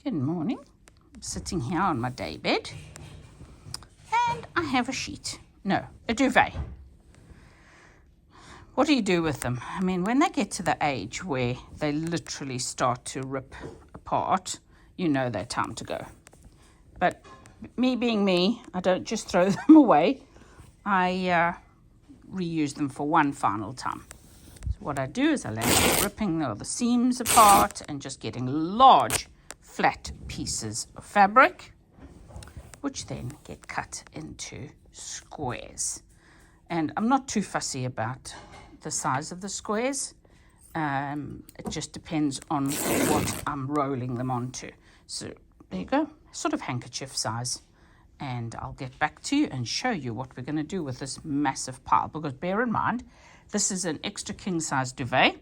Good morning. I'm sitting here on my day bed and I have a sheet. No, a duvet. What do you do with them? I mean, when they get to the age where they literally start to rip apart, you know they're time to go. But me being me, I don't just throw them away. I reuse them for one final time. So what I do is I land up ripping the seams apart and just getting large flat pieces of fabric, which then get cut into squares. And I'm not too fussy about the size of the squares. It just depends on what I'm rolling them onto. So there you go, sort of handkerchief size. And I'll get back to you and show you what we're going to do with this massive pile. Because bear in mind, this is an extra king size duvet.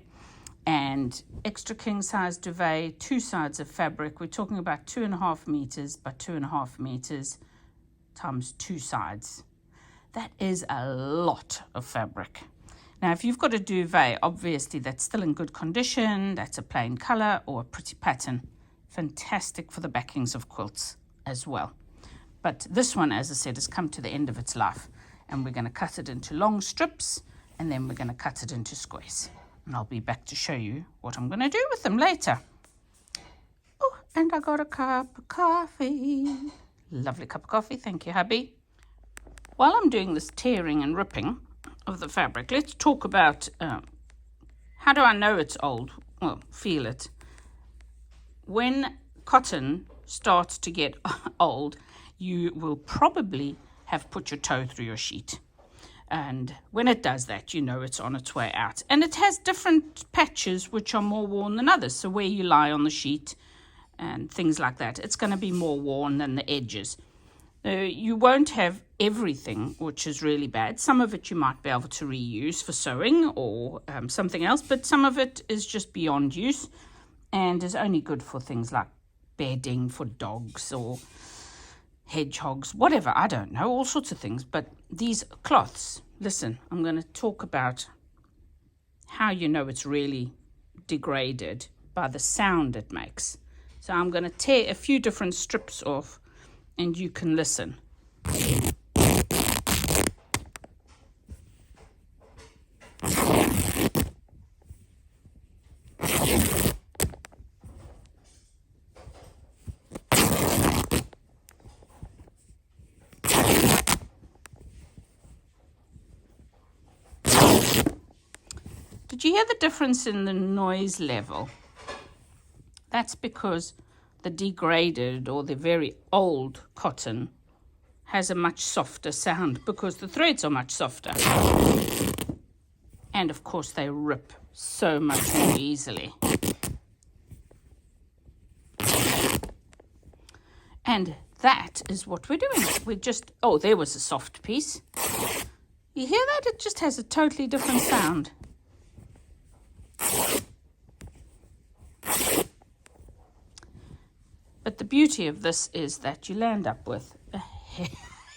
And extra king size duvet, 2 sides of fabric. We're talking about 2.5 meters by 2.5 meters times 2 sides. That is a lot of fabric. Now, if you've got a duvet, obviously that's still in good condition, that's a plain color or a pretty pattern. Fantastic for the backings of quilts as well. But this one, as I said, has come to the end of its life. And we're going to cut it into long strips and then we're going to cut it into squares. And I'll be back to show you what I'm going to do with them later. Oh, and I got a cup of coffee. Lovely cup of coffee. Thank you, hubby. While I'm doing this tearing and ripping of the fabric, let's talk about how do I know it's old? Well, feel it. When cotton starts to get old, you will probably have put your toe through your sheet. And when it does that, you know it's on its way out. And it has different patches which are more worn than others. So where you lie on the sheet and things like that, it's going to be more worn than the edges. You won't have everything which is really bad. Some of it you might be able to reuse for sewing or something else, but some of it is just beyond use and is only good for things like bedding for dogs or hedgehogs, whatever, I don't know, all sorts of things. But these cloths, listen, I'm going to talk about how you know it's really degraded by the sound it makes. So I'm going to tear a few different strips off and you can listen. Did you hear the difference in the noise level? That's because the degraded or the very old cotton has a much softer sound because the threads are much softer. And of course they rip so much more easily. And that is what we're doing. We're just, oh, there was a soft piece. You hear that? It just has a totally different sound. But the beauty of this is that you land up with a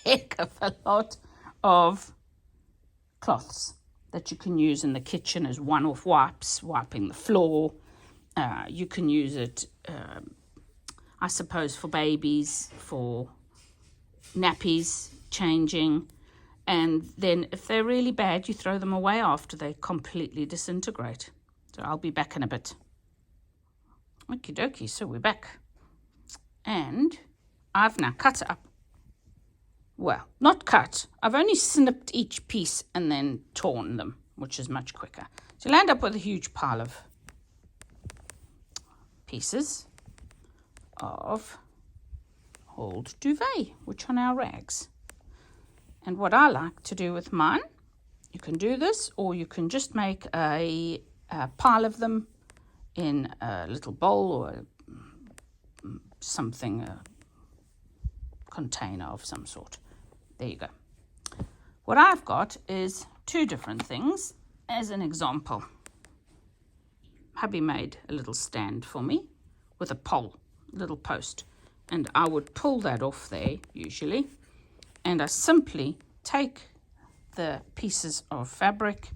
heck of a lot of cloths that you can use in the kitchen as one-off wipes, wiping the floor. You can use it, I suppose, for babies, for nappies, changing. And then if they're really bad, you throw them away after they completely disintegrate. So I'll be back in a bit. Okie dokie, so we're back. And I've now cut up. Well, not cut. I've only snipped each piece and then torn them, which is much quicker. So you'll end up with a huge pile of pieces of old duvet, which are now rags. And what I like to do with mine, you can do this, or you can just make a pile of them in a little bowl or something, a container of some sort. There you go. What I've got is 2 different things. As an example, hubby made a little stand for me with a pole, little post, and I would pull that off there usually, and I simply take the pieces of fabric,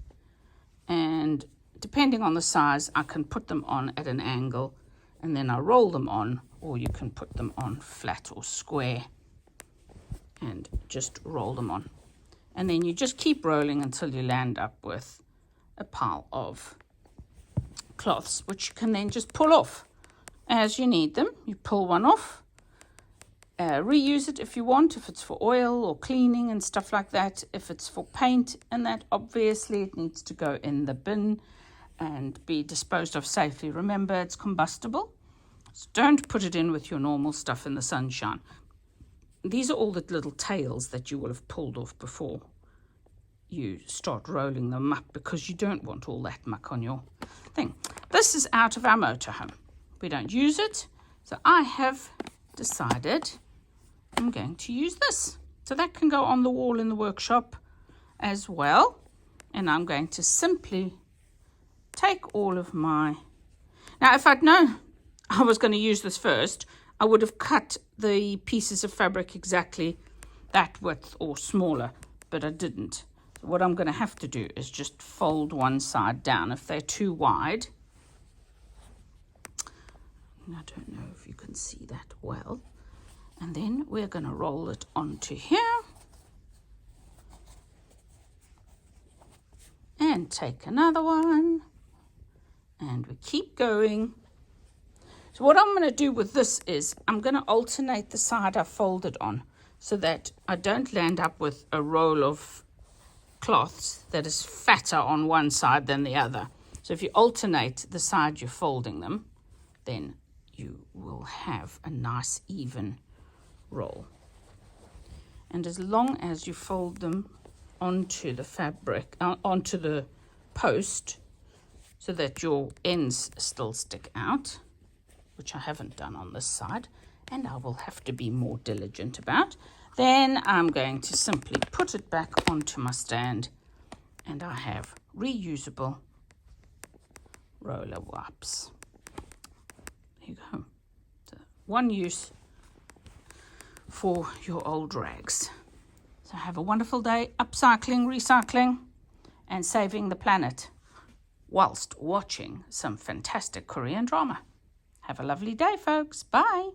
and depending on the size I can put them on at an angle, and then I roll them on or you can put them on flat or square and just roll them on. And then you just keep rolling until you land up with a pile of cloths, which you can then just pull off as you need them. You pull one off, reuse it if you want, if it's for oil or cleaning and stuff like that. If it's for paint and that, obviously it needs to go in the bin and be disposed of safely. Remember, it's combustible, so don't put it in with your normal stuff in the sunshine. These are all the little tails that you will have pulled off before you start rolling them up, because you don't want all that muck on your thing. This is out of our motorhome. We don't use it, so I have decided I'm going to use this. So that can go on the wall in the workshop as well. And I'm going to simply take all of my... Now, if I'd known I was going to use this first, I would have cut the pieces of fabric exactly that width or smaller, but I didn't. So what I'm going to have to do is just fold one side down. If they're too wide, I don't know if you can see that well. And then we're going to roll it onto here. And take another one. And we keep going. So what I'm going to do with this is I'm going to alternate the side I folded on, so that I don't land up with a roll of cloths that is fatter on one side than the other. So if you alternate the side you're folding them, then you will have a nice even roll. And as long as you fold them onto the fabric, onto the post, so that your ends still stick out, which I haven't done on this side, and I will have to be more diligent about, then I'm going to simply put it back onto my stand, and I have reusable roller wipes. There you go. So one use for your old rags. So have a wonderful day upcycling, recycling, and saving the planet whilst watching some fantastic Korean drama. Have a lovely day, folks. Bye.